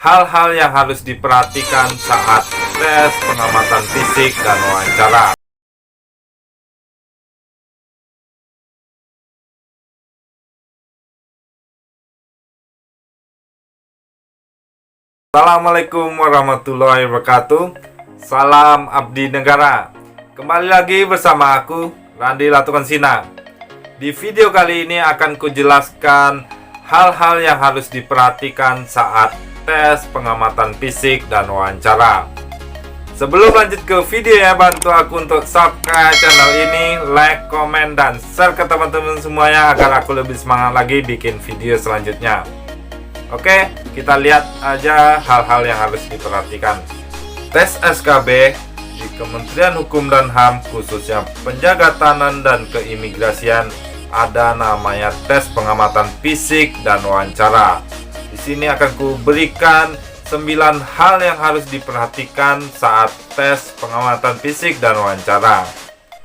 hal-hal yang harus diperhatikan saat tes pengamatan fisik dan wawancara. Assalamualaikum warahmatullahi wabarakatuh. Salam abdi negara. Kembali lagi bersama aku, Randi Latukonsina. Di video kali ini akan kujelaskan hal-hal yang harus diperhatikan saat tes pengamatan fisik dan wawancara. Sebelum lanjut ke videonya, bantu aku untuk subscribe channel ini, like, komen, dan share ke teman-teman semuanya agar aku lebih semangat lagi bikin video selanjutnya. Oke, kita lihat aja hal-hal yang harus diperhatikan. Tes SKB di Kementerian Hukum dan HAM, khususnya Penjaga Tahanan dan Keimigrasian, ada namanya tes pengamatan fisik dan wawancara. Di sini akan kuberikan 9 hal yang harus diperhatikan saat tes pengamatan fisik dan wawancara.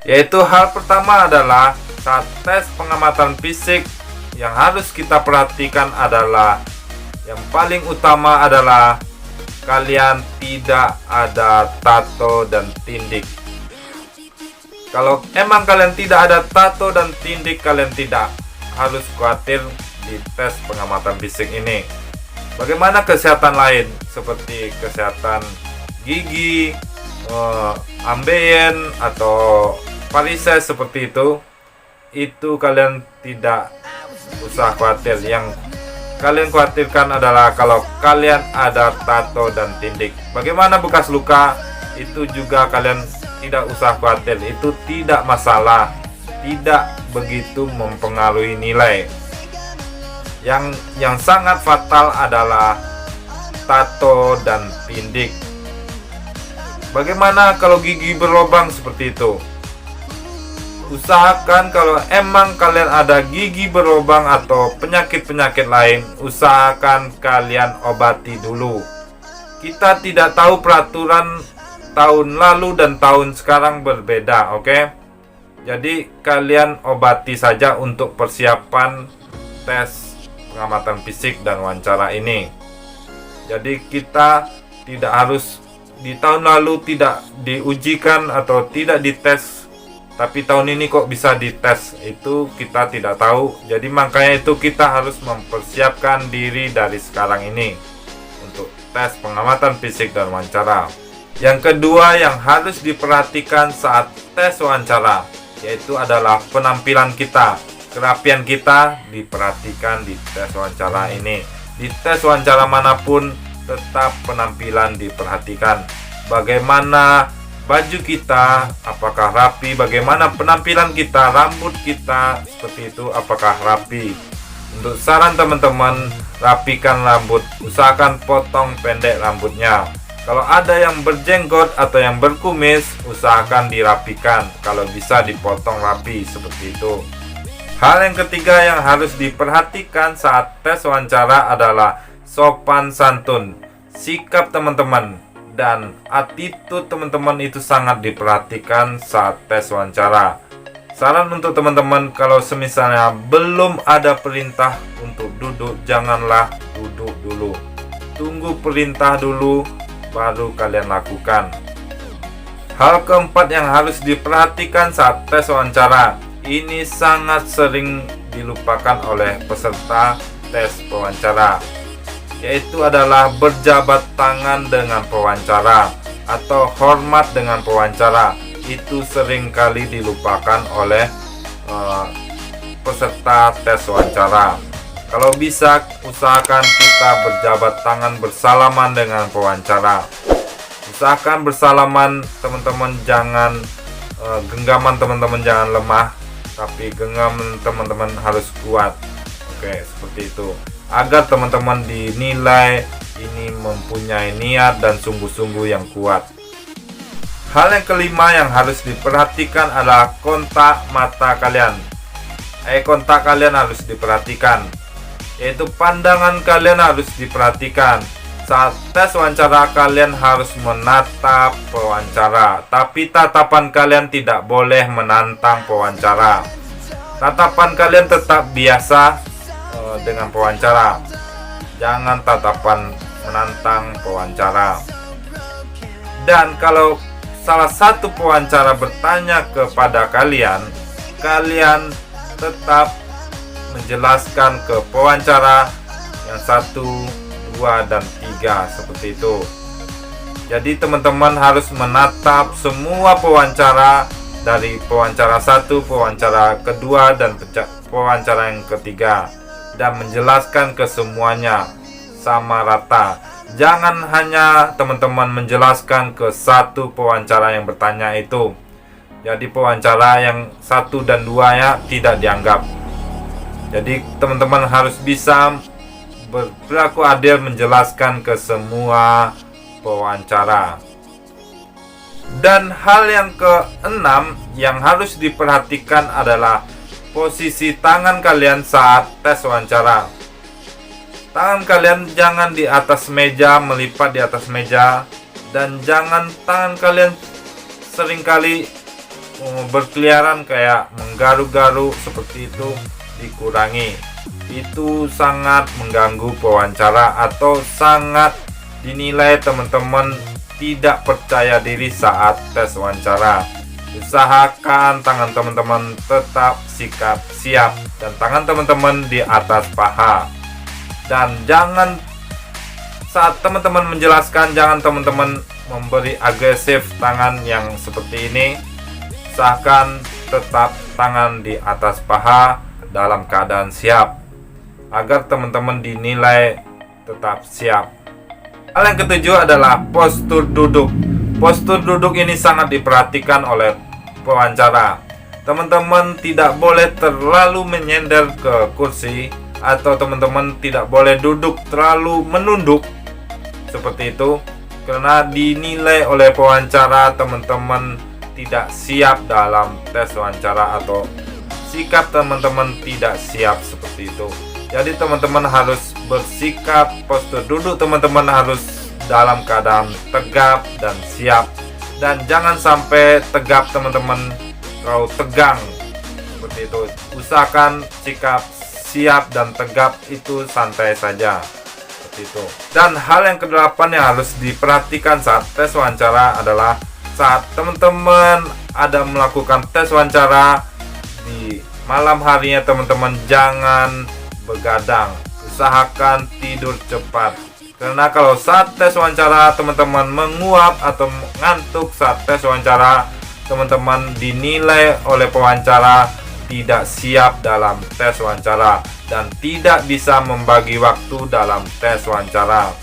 Yaitu hal pertama adalah saat tes pengamatan fisik yang harus kita perhatikan adalah yang paling utama adalah kalian tidak ada tato dan tindik. Kalau emang kalian tidak ada tato dan tindik, kalian tidak harus khawatir di tes pengamatan fisik ini. Bagaimana kesehatan lain seperti kesehatan gigi, ambeien atau varises seperti itu kalian tidak usah khawatir. Yang kalian khawatirkan adalah kalau kalian ada tato dan tindik. Bagaimana bekas luka, itu juga kalian tidak usah khawatir, itu tidak masalah, tidak begitu mempengaruhi nilai. Yang sangat fatal adalah tato dan tindik. Bagaimana kalau gigi berlubang seperti itu? Usahakan kalau emang kalian ada gigi berlubang atau penyakit-penyakit lain, usahakan kalian obati dulu. Kita tidak tahu peraturan tahun lalu dan tahun sekarang berbeda, oke? Jadi kalian obati saja untuk persiapan tes pengamatan fisik dan wawancara ini. Jadi kita tidak harus di tahun lalu tidak diujikan atau tidak dites, tapi tahun ini kok bisa dites, itu kita tidak tahu. Jadi makanya itu kita harus mempersiapkan diri dari sekarang ini untuk tes pengamatan fisik dan wawancara. Yang kedua yang harus diperhatikan saat tes wawancara, yaitu adalah penampilan kita. Kerapian kita diperhatikan di tes wawancara ini. Di tes wawancara manapun tetap penampilan diperhatikan. Bagaimana baju kita, apakah rapi, bagaimana penampilan kita, rambut kita seperti itu, apakah rapi. Untuk saran teman-teman, rapikan rambut, usahakan potong pendek rambutnya. Kalau ada yang berjenggot atau yang berkumis, usahakan dirapikan, kalau bisa dipotong rapi seperti itu. Hal yang ketiga yang harus diperhatikan saat tes wawancara adalah sopan santun, sikap teman-teman, dan attitude teman-teman itu sangat diperhatikan saat tes wawancara. Saran untuk teman-teman, kalau semisalnya belum ada perintah untuk duduk, janganlah duduk dulu. Tunggu perintah dulu, baru kalian lakukan. Hal keempat yang harus diperhatikan saat tes wawancara, ini sangat sering dilupakan oleh peserta tes wawancara, yaitu adalah berjabat tangan dengan pewawancara atau hormat dengan pewawancara. Itu sering kali dilupakan oleh peserta tes wawancara. Kalau bisa, usahakan kita berjabat tangan bersalaman dengan pewawancara. Usahakan bersalaman teman-teman, jangan genggaman teman-teman jangan lemah, tapi genggaman teman-teman harus kuat. Oke, seperti itu. Agar teman-teman dinilai ini mempunyai niat dan sungguh-sungguh yang kuat. Hal yang kelima yang harus diperhatikan adalah kontak mata kalian. Kontak kalian harus diperhatikan, yaitu pandangan kalian harus diperhatikan. Saat tes wawancara kalian harus menatap pewawancara, tapi tatapan kalian tidak boleh menantang pewawancara. Tatapan kalian tetap biasa dengan pewawancara. Jangan tatapan menantang pewawancara. Dan kalau salah satu pewawancara bertanya kepada kalian, kalian tetap menjelaskan ke pewawancara yang 1, 2, dan 3 seperti itu. Jadi teman-teman harus menatap semua pewawancara, dari pewawancara 1, pewawancara kedua, dan pewawancara yang ketiga, dan menjelaskan ke semuanya sama rata. Jangan hanya teman-teman menjelaskan ke satu pewawancara yang bertanya itu. Jadi pewawancara yang 1 dan 2 ya tidak dianggap. Jadi teman-teman harus bisa berperilaku adil menjelaskan ke semua pewawancara. Dan hal yang keenam yang harus diperhatikan adalah posisi tangan kalian saat tes wawancara. Tangan kalian jangan di atas meja, melipat di atas meja, dan jangan tangan kalian seringkali berkeliaran kayak menggaru-garu seperti itu, dikurangi. Itu sangat mengganggu pewawancara atau sangat dinilai teman-teman tidak percaya diri saat tes wawancara. Usahakan tangan teman-teman tetap sikap siap dan tangan teman-teman di atas paha. Dan jangan saat teman-teman menjelaskan, jangan teman-teman memberi agresif tangan yang seperti ini. Usahakan tetap tangan di atas paha dalam keadaan siap agar teman-teman dinilai tetap siap. Hal yang ketujuh adalah postur duduk. Postur duduk ini sangat diperhatikan oleh pewawancara. Teman-teman tidak boleh terlalu menyender ke kursi, atau teman-teman tidak boleh duduk terlalu menunduk seperti itu, karena dinilai oleh pewawancara teman-teman tidak siap dalam tes wawancara atau sikap teman-teman tidak siap seperti itu. Jadi teman-teman harus bersikap, postur duduk teman-teman harus dalam keadaan tegap dan siap. Dan jangan sampai tegap teman-teman terlalu tegang seperti itu. Usahakan sikap siap dan tegap itu santai saja seperti itu. Dan hal yang kedelapan yang harus diperhatikan saat tes wawancara adalah saat teman-teman ada melakukan tes wawancara di malam harinya, teman-teman jangan begadang. Usahakan tidur cepat, karena kalau saat tes wawancara teman-teman menguap atau ngantuk saat tes wawancara, teman-teman dinilai oleh pewawancara tidak siap dalam tes wawancara dan tidak bisa membagi waktu dalam tes wawancara.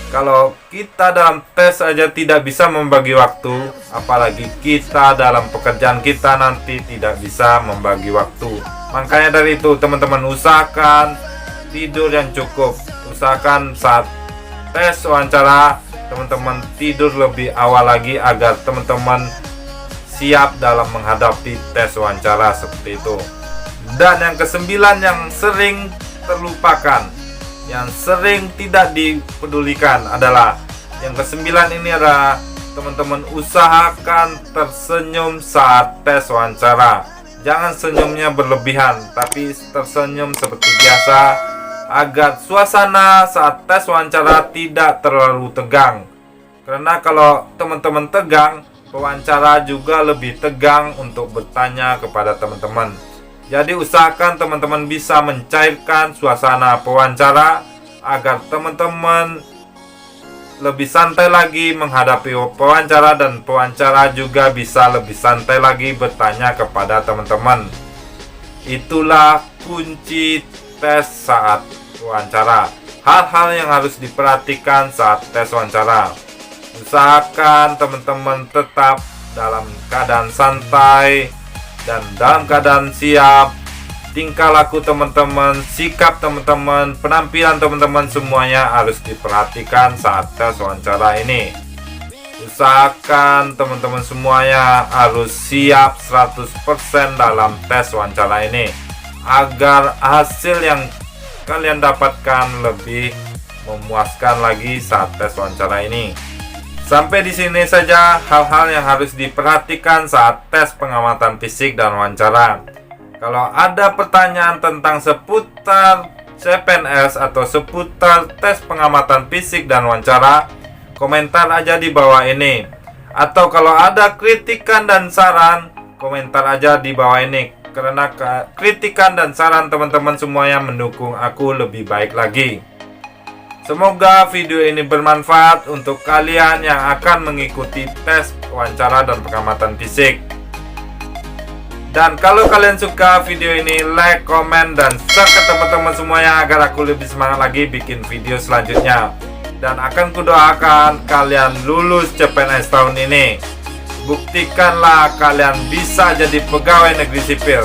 Kalau kita dalam tes aja tidak bisa membagi waktu, apalagi kita dalam pekerjaan kita nanti tidak bisa membagi waktu. Makanya dari itu teman-teman usahakan tidur yang cukup. Usahakan saat tes wawancara teman-teman tidur lebih awal lagi agar teman-teman siap dalam menghadapi tes wawancara seperti itu. Dan yang kesembilan yang sering terlupakan, yang sering tidak dipedulikan adalah yang kesembilan ini adalah teman-teman usahakan tersenyum saat tes wawancara. Jangan senyumnya berlebihan, tapi tersenyum seperti biasa agar suasana saat tes wawancara tidak terlalu tegang. Karena kalau teman-teman tegang, pewawancara juga lebih tegang untuk bertanya kepada teman-teman. Jadi usahakan teman-teman bisa mencairkan suasana pewawancara agar teman-teman lebih santai lagi menghadapi pewawancara dan pewawancara juga bisa lebih santai lagi bertanya kepada teman-teman. Itulah kunci tes saat wawancara. Hal-hal yang harus diperhatikan saat tes wawancara. Usahakan teman-teman tetap dalam keadaan santai dan dalam keadaan siap. Tingkah laku teman-teman, sikap teman-teman, penampilan teman-teman semuanya harus diperhatikan saat tes wawancara ini. Usahakan teman-teman semuanya harus siap 100% dalam tes wawancara ini agar hasil yang kalian dapatkan lebih memuaskan lagi saat tes wawancara ini. Sampai di sini saja hal-hal yang harus diperhatikan saat tes pengamatan fisik dan wawancara. Kalau ada pertanyaan tentang seputar CPNS atau seputar tes pengamatan fisik dan wawancara, komentar aja di bawah ini. Atau kalau ada kritikan dan saran, komentar aja di bawah ini. Karena kritikan dan saran teman-teman semuanya mendukung aku lebih baik lagi. Semoga video ini bermanfaat untuk kalian yang akan mengikuti tes wawancara dan pengamatan fisik. Dan kalau kalian suka video ini, like, komen, dan share ke teman-teman semuanya agar aku lebih semangat lagi bikin video selanjutnya. Dan akan kudoakan kalian lulus CPNS tahun ini. Buktikanlah kalian bisa jadi pegawai negeri sipil.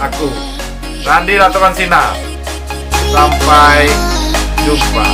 Aku, Randi Ratukansina. Sampai jumpa.